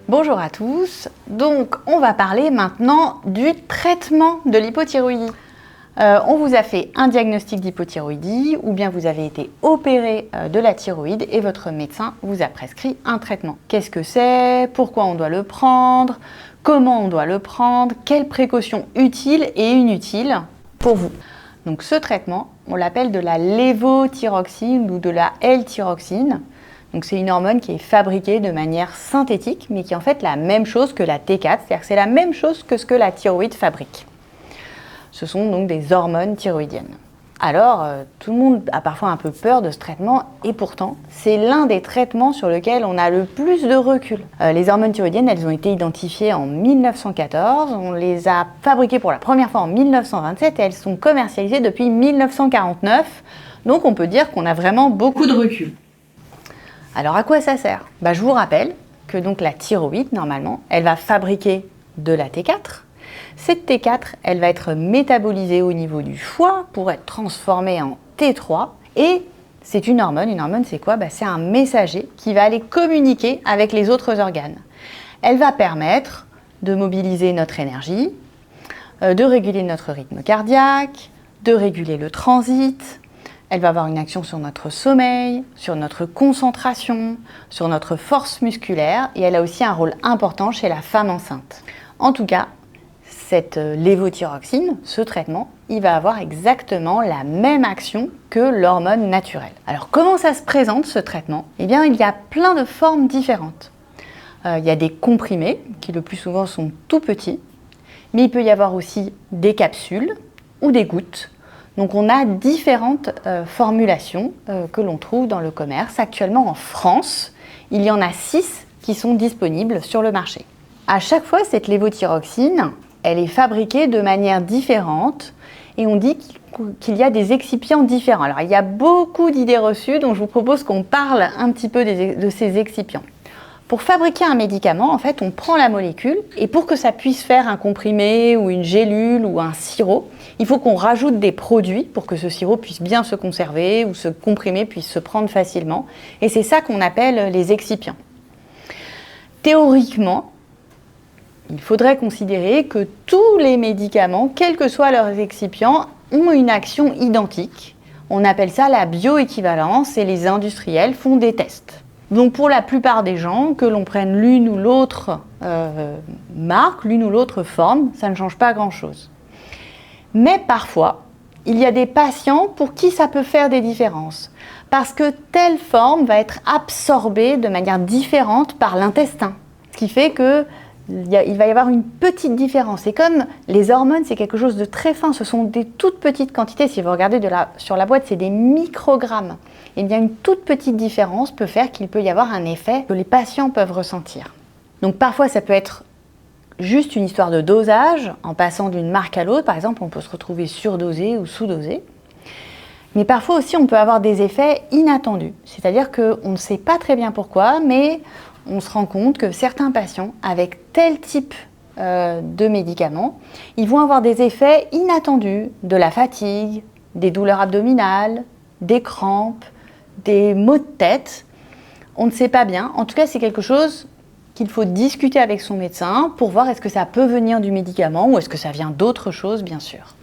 Bonjour à tous, donc on va parler maintenant du traitement de l'hypothyroïdie. On vous a fait un diagnostic d'hypothyroïdie ou bien vous avez été opéré de la thyroïde et votre médecin vous a prescrit un traitement. Qu'est-ce que c'est? Pourquoi on doit le prendre? Comment on doit le prendre? Quelles précautions utiles et inutiles pour vous? Donc ce traitement, on l'appelle de la lévothyroxine ou de la L-thyroxine. Donc c'est une hormone qui est fabriquée de manière synthétique, mais qui est en fait la même chose que la T4, c'est-à-dire que c'est la même chose que ce que la thyroïde fabrique. Ce sont donc des hormones thyroïdiennes. Alors, tout le monde a parfois un peu peur de ce traitement, et pourtant, c'est l'un des traitements sur lequel on a le plus de recul. Les hormones thyroïdiennes, elles ont été identifiées en 1914, on les a fabriquées pour la première fois en 1927, et elles sont commercialisées depuis 1949, donc on peut dire qu'on a vraiment beaucoup de recul. Alors à quoi ça sert? Je vous rappelle que donc la thyroïde, normalement, elle va fabriquer de la T4. Cette T4, elle va être métabolisée au niveau du foie pour être transformée en T3. Et c'est une hormone. Une hormone, c'est quoi? C'est un messager qui va aller communiquer avec les autres organes. Elle va permettre de mobiliser notre énergie, de réguler notre rythme cardiaque, de réguler le transit. Elle va avoir une action sur notre sommeil, sur notre concentration, sur notre force musculaire et elle a aussi un rôle important chez la femme enceinte. En tout cas, cette lévothyroxine, ce traitement, il va avoir exactement la même action que l'hormone naturelle. Alors comment ça se présente ce traitement? Il y a plein de formes différentes. Il y a des comprimés qui le plus souvent sont tout petits, mais il peut y avoir aussi des capsules ou des gouttes. Donc on a différentes formulations que l'on trouve dans le commerce. Actuellement en France, il y en a 6 qui sont disponibles sur le marché. À chaque fois, cette lévothyroxine, elle est fabriquée de manière différente et on dit qu'il y a des excipients différents. Alors il y a beaucoup d'idées reçues, donc je vous propose qu'on parle un petit peu de ces excipients. Pour fabriquer un médicament, en fait, on prend la molécule et pour que ça puisse faire un comprimé ou une gélule ou un sirop, il faut qu'on rajoute des produits pour que ce sirop puisse bien se conserver ou ce comprimé puisse se prendre facilement. Et c'est ça qu'on appelle les excipients. Théoriquement, il faudrait considérer que tous les médicaments, quels que soient leurs excipients, ont une action identique. On appelle ça la bioéquivalence et les industriels font des tests. Donc pour la plupart des gens, que l'on prenne l'une ou l'autre marque, l'une ou l'autre forme, ça ne change pas grand-chose. Mais parfois, il y a des patients pour qui ça peut faire des différences, parce que telle forme va être absorbée de manière différente par l'intestin, ce qui fait qu'il va y avoir une petite différence. Et comme les hormones, c'est quelque chose de très fin, ce sont des toutes petites quantités, si vous regardez sur la boîte, c'est des microgrammes. Eh bien, une toute petite différence peut faire qu'il peut y avoir un effet que les patients peuvent ressentir. Donc parfois, ça peut être juste une histoire de dosage, en passant d'une marque à l'autre. Par exemple, on peut se retrouver surdosé ou sous-dosé. Mais parfois aussi, on peut avoir des effets inattendus. C'est-à-dire qu'on ne sait pas très bien pourquoi, mais on se rend compte que certains patients, avec tel type de médicaments, ils vont avoir des effets inattendus, de la fatigue, des douleurs abdominales, des crampes, des maux de tête. On ne sait pas bien. En tout cas, c'est quelque chose qu'il faut discuter avec son médecin pour voir est-ce que ça peut venir du médicament ou est-ce que ça vient d'autre chose, bien sûr.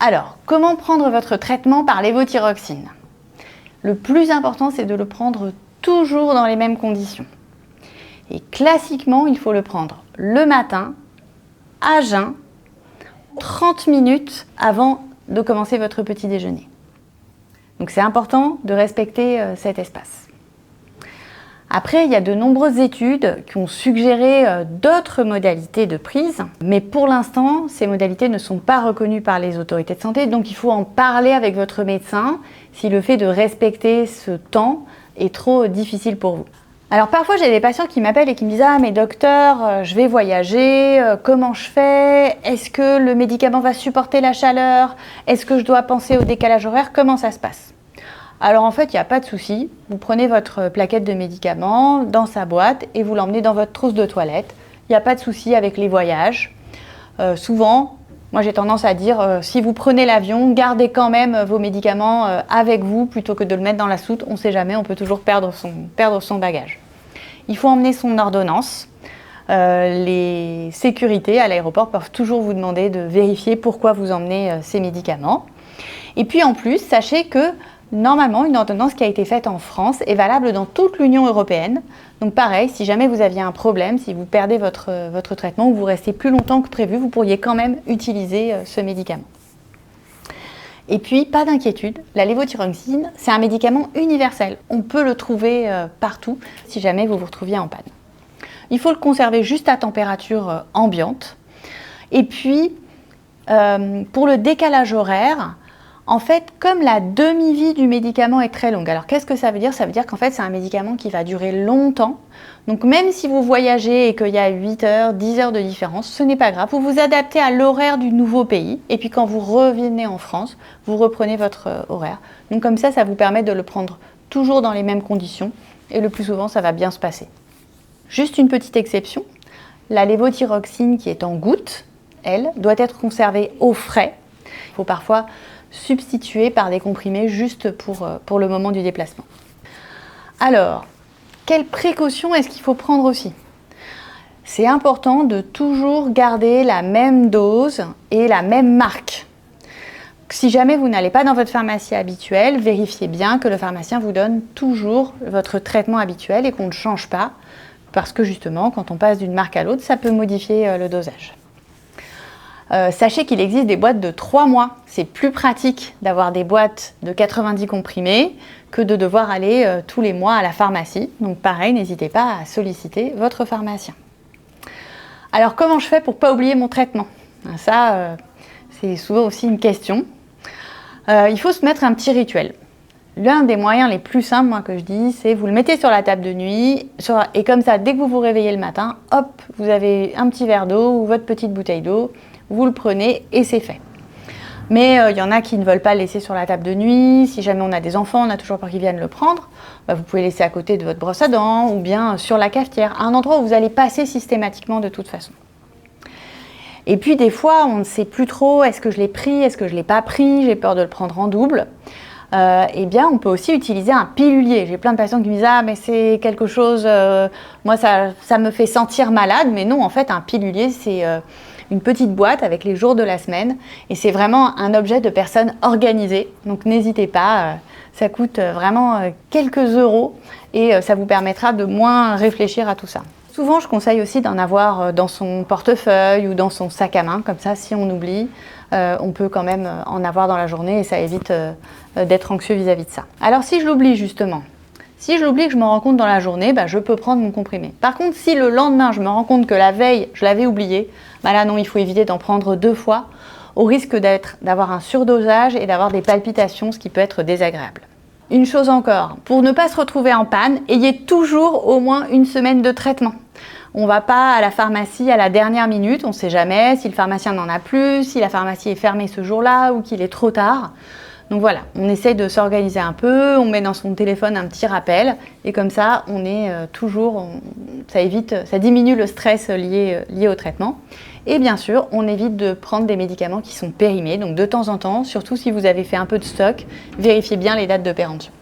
Alors, comment prendre votre traitement par lévothyroxine? Le plus important, c'est de le prendre toujours dans les mêmes conditions. Et classiquement, il faut le prendre le matin, à jeun, 30 minutes avant de commencer votre petit déjeuner. Donc c'est important de respecter cet espace. Après, il y a de nombreuses études qui ont suggéré d'autres modalités de prise, mais pour l'instant, ces modalités ne sont pas reconnues par les autorités de santé, donc il faut en parler avec votre médecin si le fait de respecter ce temps est trop difficile pour vous. Alors parfois, j'ai des patients qui m'appellent et qui me disent « Ah mais docteur, je vais voyager, comment je fais? Est-ce que le médicament va supporter la chaleur? Est-ce que je dois penser au décalage horaire? Comment ça se passe ?» Alors en fait, il n'y a pas de souci. Vous prenez votre plaquette de médicaments dans sa boîte et vous l'emmenez dans votre trousse de toilette. Il n'y a pas de souci avec les voyages. Souvent, moi j'ai tendance à dire si vous prenez l'avion, gardez quand même vos médicaments avec vous plutôt que de le mettre dans la soute. On ne sait jamais, on peut toujours perdre son bagage. Il faut emmener son ordonnance. les sécurités à l'aéroport peuvent toujours vous demander de vérifier pourquoi vous emmenez ces médicaments. Et puis en plus, sachez que normalement, une ordonnance qui a été faite en France est valable dans toute l'Union européenne. Donc pareil, si jamais vous aviez un problème, si vous perdez votre traitement ou vous restez plus longtemps que prévu, vous pourriez quand même utiliser ce médicament. Et puis, pas d'inquiétude, la lévothyroxine, c'est un médicament universel. On peut le trouver partout si jamais vous vous retrouviez en panne. Il faut le conserver juste à température ambiante. Et puis, pour le décalage horaire, en fait, comme la demi-vie du médicament est très longue. Alors, qu'est-ce que ça veut dire? Ça veut dire qu'en fait, c'est un médicament qui va durer longtemps. Donc, même si vous voyagez et qu'il y a 8 heures, 10 heures de différence, ce n'est pas grave. Vous vous adaptez à l'horaire du nouveau pays. Et puis, quand vous revenez en France, vous reprenez votre horaire. Donc, comme ça vous permet de le prendre toujours dans les mêmes conditions. Et le plus souvent, ça va bien se passer. Juste une petite exception. La lévothyroxine qui est en gouttes, elle, doit être conservée au frais. Il faut parfois substituer par des comprimés juste pour le moment du déplacement. Alors, quelles précautions est-ce qu'il faut prendre aussi? C'est important de toujours garder la même dose et la même marque. Si jamais vous n'allez pas dans votre pharmacie habituelle, vérifiez bien que le pharmacien vous donne toujours votre traitement habituel et qu'on ne change pas, parce que justement, quand on passe d'une marque à l'autre, ça peut modifier le dosage. Sachez qu'il existe des boîtes de 3 mois. C'est plus pratique d'avoir des boîtes de 90 comprimés que de devoir aller tous les mois à la pharmacie. Donc pareil, n'hésitez pas à solliciter votre pharmacien. Alors comment je fais pour ne pas oublier mon traitement? Ça, c'est souvent aussi une question. Il faut se mettre un petit rituel. L'un des moyens les plus simples, moi, que je dis, c'est vous le mettez sur la table de nuit, et comme ça, dès que vous vous réveillez le matin, hop, vous avez un petit verre d'eau ou votre petite bouteille d'eau, vous le prenez et c'est fait. Mais il y en a qui ne veulent pas le laisser sur la table de nuit. Si jamais on a des enfants, on a toujours peur qu'ils viennent le prendre. Vous pouvez le laisser à côté de votre brosse à dents ou bien sur la cafetière, à un endroit où vous allez passer systématiquement de toute façon. Et puis des fois, on ne sait plus trop, est-ce que je l'ai pris, est-ce que je ne l'ai pas pris, j'ai peur de le prendre en double. Eh bien, on peut aussi utiliser un pilulier. J'ai plein de patients qui me disent « Ah, mais c'est quelque chose, moi ça me fait sentir malade ». Mais non, en fait, un pilulier, c'est une petite boîte avec les jours de la semaine. Et c'est vraiment un objet de personne organisée. Donc n'hésitez pas, ça coûte vraiment quelques euros et ça vous permettra de moins réfléchir à tout ça. Souvent, je conseille aussi d'en avoir dans son portefeuille ou dans son sac à main. Comme ça, si on oublie, on peut quand même en avoir dans la journée et ça évite d'être anxieux vis-à-vis de ça. Alors, si je l'oublie justement, si je l'oublie que je me rends compte dans la journée, je peux prendre mon comprimé. Par contre, si le lendemain, je me rends compte que la veille, je l'avais oublié, là non, il faut éviter d'en prendre 2 fois, au risque d'avoir un surdosage et d'avoir des palpitations, ce qui peut être désagréable. Une chose encore, pour ne pas se retrouver en panne, ayez toujours au moins une semaine de traitement. On ne va pas à la pharmacie à la dernière minute, on ne sait jamais si le pharmacien n'en a plus, si la pharmacie est fermée ce jour-là ou qu'il est trop tard. Donc voilà, on essaye de s'organiser un peu, on met dans son téléphone un petit rappel et comme ça, on est ça diminue le stress lié au traitement. Et bien sûr, on évite de prendre des médicaments qui sont périmés. Donc de temps en temps, surtout si vous avez fait un peu de stock, vérifiez bien les dates de péremption.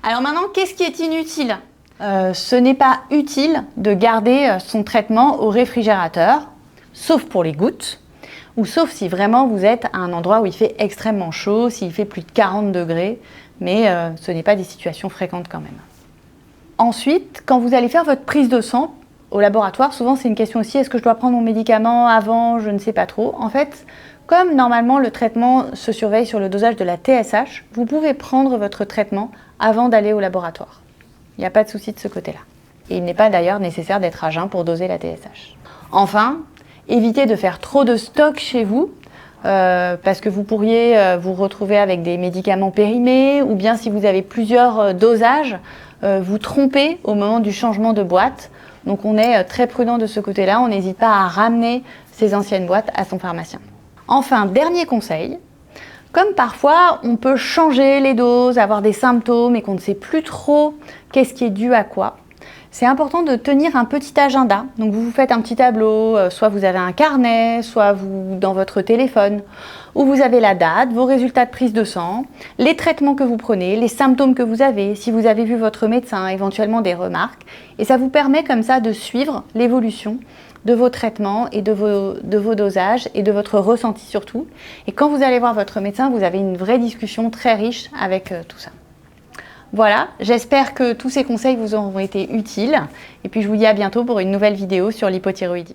Alors maintenant, qu'est-ce qui est inutile? Ce n'est pas utile de garder son traitement au réfrigérateur, sauf pour les gouttes, ou sauf si vraiment vous êtes à un endroit où il fait extrêmement chaud, s'il fait plus de 40 degrés, mais ce n'est pas des situations fréquentes quand même. Ensuite, quand vous allez faire votre prise de sang au laboratoire, souvent c'est une question aussi, est-ce que je dois prendre mon médicament avant, je ne sais pas trop. En fait, comme normalement le traitement se surveille sur le dosage de la TSH, vous pouvez prendre votre traitement avant d'aller au laboratoire. Il n'y a pas de souci de ce côté-là. Et il n'est pas d'ailleurs nécessaire d'être à jeun pour doser la TSH. Enfin, évitez de faire trop de stock chez vous, parce que vous pourriez vous retrouver avec des médicaments périmés, ou bien si vous avez plusieurs dosages, vous tromper au moment du changement de boîte. Donc on est très prudent de ce côté-là, on n'hésite pas à ramener ces anciennes boîtes à son pharmacien. Enfin, dernier conseil, comme parfois on peut changer les doses, avoir des symptômes et qu'on ne sait plus trop qu'est-ce qui est dû à quoi, C'est important de tenir un petit agenda. Donc vous vous faites un petit tableau, soit vous avez un carnet, soit vous dans votre téléphone, où vous avez la date, vos résultats de prise de sang, les traitements que vous prenez, les symptômes que vous avez, si vous avez vu votre médecin, éventuellement des remarques. Et ça vous permet comme ça de suivre l'évolution de vos traitements et de vos dosages et de votre ressenti surtout. Et quand vous allez voir votre médecin, vous avez une vraie discussion très riche avec tout ça. Voilà, j'espère que tous ces conseils vous auront été utiles. Et puis je vous dis à bientôt pour une nouvelle vidéo sur l'hypothyroïdie.